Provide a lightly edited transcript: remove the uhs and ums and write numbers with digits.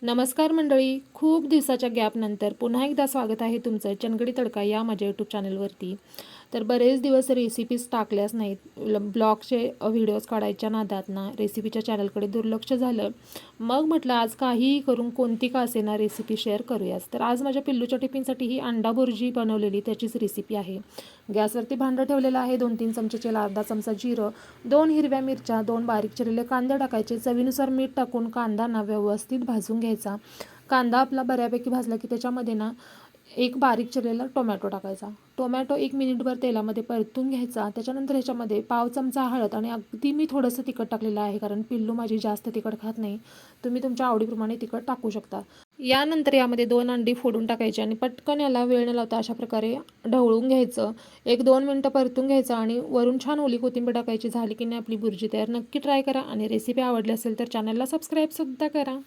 नमस्कार मंडळी, खूप दिवसाच्या गॅपनंतर पुन्हा एकदा स्वागत आहे तुमचं चनगडी तडका या माझ्या यूट्यूब चॅनलवरती. तर बरेच दिवस रेसिपीज टाकल्याच नाहीत. ब्लॉगचे व्हिडिओज काढायच्या नादात ना रेसिपीच्या चॅनलकडे दुर्लक्ष झालं. मग म्हटलं आज काहीही करून कोणती का असेना रेसिपी शेअर करूयाच. तर आज माझ्या पिल्लूच्या टिफिनसाठी ही अंडा बुर्जी बनवलेली त्याचीच रेसिपी आहे. गॅसवरती भांडं ठेवलेलं आहे. 2-3 चमचे तेल, अर्धा चमचा जिरं, 2 हिरव्या मिरच्या, 2 बारीक चिरलेले कांदे टाकायचे. चवीनुसार मीठ टाकून कांदा ना व्यवस्थित भाजून घ्यायचा. कांदा आपला बऱ्यापैकी भाजला की त्याच्यामध्ये ना एक बारीक चिरलेला टोमॅटो टाकायचा. टोमॅटो 1 मिनिटभर तेलामध्ये परतून घ्यायचा. त्याच्यानंतर ह्याच्यामध्ये पाव चमचा हळद आणि अगदी मी थोडंसं तिखट टाकलेलं आहे, कारण पिल्लू माझी जास्त तिखट खात नाही. तुम्ही तुमच्या आवडीप्रमाणे तिखट टाकू शकता. यानंतर यामध्ये 2 अंडी फोडून टाकायची आणि पटकन याला वेळ न लावता अशा प्रकारे ढवळून घ्यायचं. 1-2 मिनटं परतून घ्यायचं आणि वरून छान ओली कोथिंबीर टाकायची. झाली की नाही आपली बुर्जी तयार. नक्की ट्राय करा आणि रेसिपी आवडली असेल तर चॅनलला सबस्क्राईबसुद्धा करा.